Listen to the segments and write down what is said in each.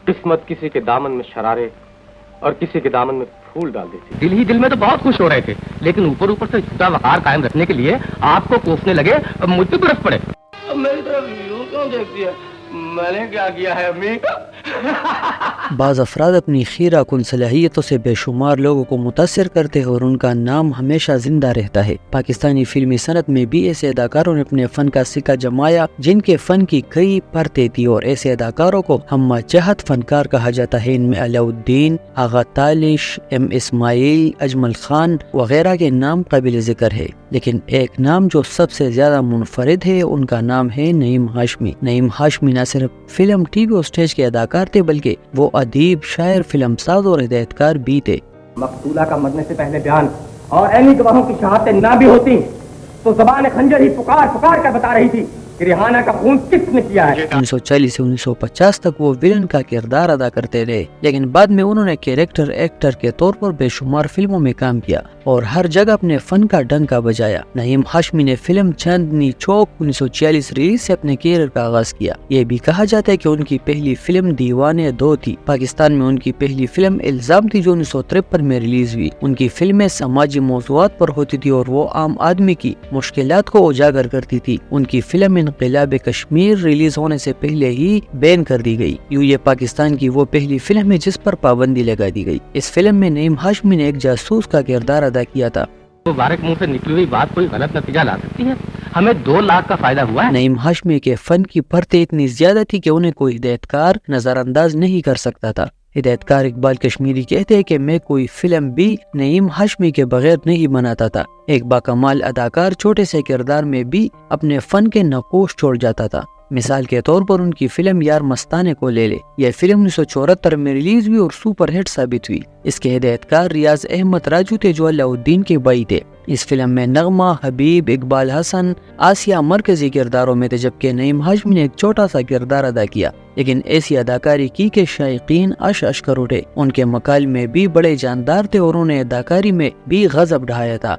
قسمت کسی کے دامن میں شرارے اور کسی کے دامن میں پھول ڈال دیتی. دل ہی دل میں تو بہت خوش ہو رہے تھے، لیکن اوپر اوپر سے جھوٹا وقار قائم رکھنے کے لیے آپ کو کوسنے لگے، اب مجھ پہ برس پڑے. میری طرف یوں کیوں دیکھتی ہے؟ میں نے کیا کیا ہے امی؟ بعض افراد اپنی خیرہ کن صلاحیتوں سے بے شمار لوگوں کو متاثر کرتے ہیں اور ان کا نام ہمیشہ زندہ رہتا ہے. پاکستانی فلمی صنعت میں بھی ایسے اداکاروں نے اپنے فن کا سکہ جمایا جن کے فن کی کئی پرتیں تھی، اور ایسے اداکاروں کو ہم چہت فنکار کہا جاتا ہے. ان میں علاء الدین، آغا تالش، ایم اسماعیل، اجمل خان وغیرہ کے نام قابل ذکر ہے، لیکن ایک نام جو سب سے زیادہ منفرد ہے ان کا نام ہے نعیم ہاشمی. نعیم ہاشمی نہ صرف فلم، ٹی وی اور اسٹیج کے اداکار تھے بلکہ وہ ادیب، شاعر، فلم ساز اور ہدایت کار بھی تھے. مقتولہ کا مرنے سے پہلے بیان اور عینی گواہوں کی شہادتیں نہ بھی ہوتی تو زبان خنجر ہی پکار پکار کر بتا رہی تھی کہ ریحانہ کا خون کس نے کیا ہے. 1940 سے 1950 تک وہ ویلن کا کردار ادا کرتے رہے، لیکن بعد میں انہوں نے کیریکٹر ایکٹر کے طور پر بے شمار فلموں میں کام کیا اور ہر جگہ اپنے فن کا ڈنکا بجایا. نعیم ہاشمی نے فلم چاندنی چوک 1946 ریلیز سے اپنے کیریئر کا آغاز کیا. یہ بھی کہا جاتا ہے کہ ان کی پہلی فلم دیوانے 2 تھی. پاکستان میں ان کی پہلی فلم الزام تھی جو 1953 میں ریلیز ہوئی. ان کی فلمیں سماجی موضوعات پر ہوتی تھی اور وہ عام آدمی کی مشکلات کو اجاگر کرتی تھی. ان کی فلم انقلاب کشمیر ریلیز ہونے سے پہلے ہی بین کر دی گئی. یوں یہ پاکستان کی وہ پہلی فلم ہے جس پر پابندی لگا دی گئی. اس فلم میں نعیم ہاشمی نے ایک جاسوس کا کردار ادا کیا تھا. مبارک منہ سے نکلی ہوئی بات کوئی غلط نتیجہ لا سکتی ہے. ہمیں 2 لاکھ کا فائدہ ہوا ہے. نعیم ہاشمی کے فن کی پرتیں اتنی زیادہ تھی کہ انہیں کوئی ہدایت کار نظر انداز نہیں کر سکتا تھا. ہدایت کار اقبال کشمیری کہتے ہیں کہ میں کوئی فلم بھی نعیم ہاشمی کے بغیر نہیں بناتا تھا. ایک باکمال اداکار چھوٹے سے کردار میں بھی اپنے فن کے نقوش چھوڑ جاتا تھا. مثال کے طور پر ان کی فلم یار مستانے کو لے لے. یہ فلم 1974 میں ریلیز ہوئی اور سپر ہٹ ثابت ہوئی. اس کے ہدایت کار ریاض احمد راجو تھے جو علاء الدین کے بھائی تھے. اس فلم میں نغمہ، حبیب، اقبال حسن، آسیہ مرکزی کرداروں میں تھے، جبکہ نعیم ہاشمی نے ایک چھوٹا سا کردار ادا کیا، لیکن ایسی اداکاری کی کہ شائقین اش کر اٹھے. ان کے مکالمے بھی بڑے جاندار تھے اور انہوں نے اداکاری میں بھی غضب ڈھایا تھا.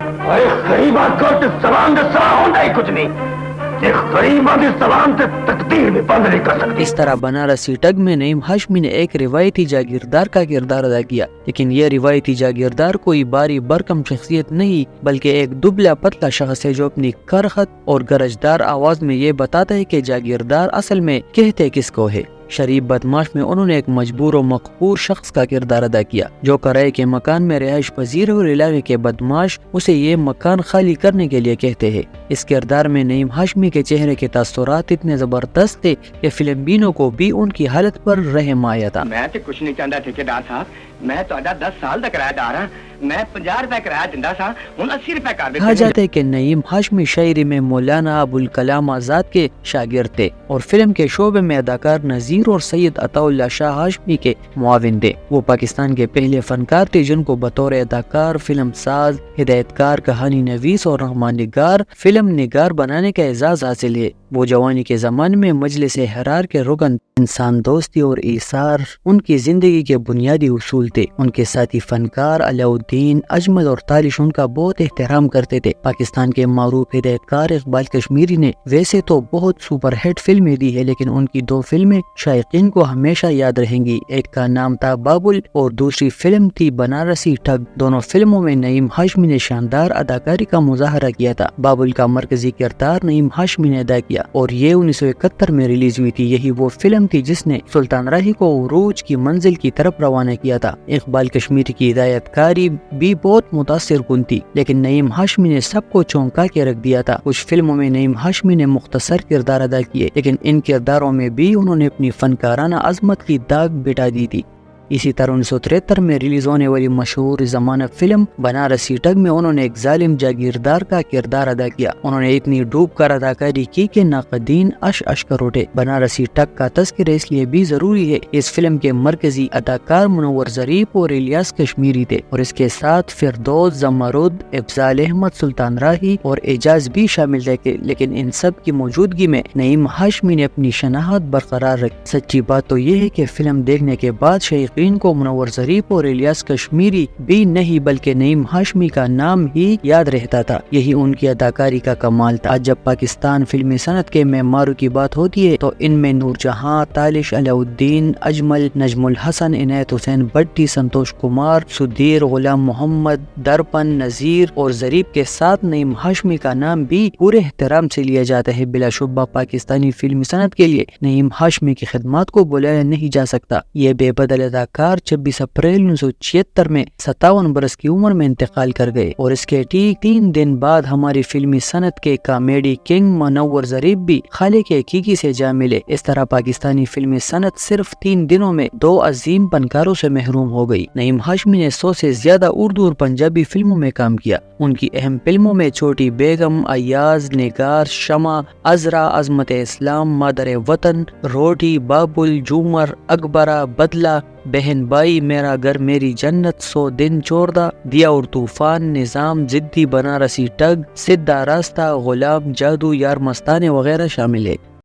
اس طرح بنارسی ٹگ میں نعیم ہاشمی نے ایک روایتی جاگیردار کا کردار ادا کیا، لیکن یہ روایتی جاگیردار کوئی باری برکم شخصیت نہیں بلکہ ایک دبلا پتلا شخص ہے جو اپنی کرخت اور گرجدار آواز میں یہ بتاتا ہے کہ جاگیردار اصل میں کہتے کس کو ہے. شریف بدماش میں انہوں نے ایک مجبور و مقہور شخص کا کردار ادا کیا جو کرائے کے مکان میں رہائش پذیر اور علاقے کے بدماش اسے یہ مکان خالی کرنے کے لیے کہتے ہیں. اس کردار میں نعیم ہاشمی کے چہرے کے تاثرات اتنے زبردست تھے کہ فلم بینوں کو بھی ان کی حالت پر رحم آیا تھا. میں تو کچھ نہیں چاہتا ٹھیکیدار صاحب، میں تو 10 سال تک کرایہ دار ہاں. میں 50 روپے کرایہ دیندا سا، ہن 80 روپے کر دے. کہا جاتا ہے کہ نعیم ہاشمی شاعری میں مولانا ابوالکلام آزاد کے شاگرد تھے اور فلم کے شعبے میں اداکار نذیر اور سید عطا اللہ شاہ ہاشمی کے معاون تھے. وہ پاکستان کے پہلے فنکار تھے جن کو بطور اداکار، فلم ساز، ہدایت کار، کہانی نویس اور نغمہ نگار، فلم نگار بنانے کا اعزاز حاصل ہے. وہ جوانی کے زمانے میں مجلس حرار کے رکن، انسان دوستی اور ایثار ان کی زندگی کے بنیادی اصول تھے. ان کے ساتھی فنکار علاء الدین، اجمل اور تالش ان کا بہت احترام کرتے تھے. پاکستان کے معروف ہدایت کار اقبال کشمیری نے ویسے تو بہت سپر ہٹ فلمیں دی ہے، لیکن ان کی 2 فلمیں شائقین کو ہمیشہ یاد رہیں گی. ایک کا نام تھا بابل اور دوسری فلم تھی بنارسی ٹھگ. دونوں فلموں میں نعیم ہاشمی نے شاندار اداکاری کا مظاہرہ کیا تھا. بابل کا مرکزی کردار نعیم ہاشمی نے ادا کیا اور یہ 1971 میں ریلیز ہوئی تھی. یہی وہ فلم تھی جس نے سلطان راہی کو عروج کی منزل کی طرف روانہ کیا تھا. اقبال کشمیری کی ہدایت کاری بھی بہت متاثر کن تھی، لیکن نعیم ہاشمی نے سب کو چونکا کے رکھ دیا تھا. کچھ فلموں میں نعیم ہاشمی نے مختصر کردار ادا کیے، لیکن ان کرداروں میں بھی انہوں نے اپنی فنکارانہ عظمت کی داغ بٹا دی تھی. اسی طرح 1973 میں ریلیز ہونے والی مشہور زمانہ فلم بنارسی ٹگ میں انہوں نے ایک ظالم جاگیردار کا کردار ادا کیا. انہوں نے اتنی ڈوب کر اداکاری کی کہ ناقدین اش کر اٹھے. بنارسی ٹگ کا تذکرہ اس لیے بھی ضروری ہے، اس فلم کے مرکزی اداکار منور ظریف اور الیاس کشمیری تھے اور اس کے ساتھ فردوس، زمرد، افضال احمد، سلطان راہی اور اعجاز بھی شامل تھے، لیکن ان سب کی موجودگی میں نعیم ہاشمی نے اپنی شناخت برقرار رکھی. سچی بات تو یہ ہے کہ فلم دیکھنے کے بعد شیخ ناظرین کو منور ظریف اور الیاس کشمیری بھی نہیں بلکہ نعیم ہاشمی کا نام ہی یاد رہتا تھا. یہی ان کی اداکاری کا کمال تھا. آج جب پاکستان فلمی صنعت کے معماروں کی بات ہوتی ہے تو ان میں نور جہاں، تالش، علاء الدین، اجمل، نجم الحسن، عنایت حسین بٹی، سنتوش کمار، سدھیر، غلام محمد، درپن، نذیر اور ظریف کے ساتھ نعیم ہاشمی کا نام بھی پورے احترام سے لیا جاتا ہے. بلا شبہ پاکستانی فلمی صنعت کے لیے نعیم ہاشمی کی خدمات کو بلایا نہیں جا سکتا. یہ بے بدل اداکار 26 اپریل 1976 میں 57 برس کی عمر میں انتقال کر گئے اور اس کے ٹھیک 3 دن بعد ہماری فلمی صنعت کے کامیڈی کنگ منور ظریف بھی خالق حقیقی سے جا ملے. اس طرح پاکستانی فلمی صنعت صرف 3 دنوں میں 2 عظیم فنکاروں سے محروم ہو گئی. نعیم ہاشمی نے 100 سے زیادہ اردو اور پنجابی فلموں میں کام کیا. ان کی اہم فلموں میں چھوٹی بیگم، ایاز، نگار، شمع، عذرا، عظمت اسلام، مادر وطن، روٹی، بابل، جومر، اکبرہ، بدلہ، بہن بائی، میرا گھر میری جنت، 100 دن چوردہ، دیا اور طوفان، نظام، ضدی، بنارسی ٹگ، سدھا راستہ، غلام، جادو، یار مستانے وغیرہ شامل ہے.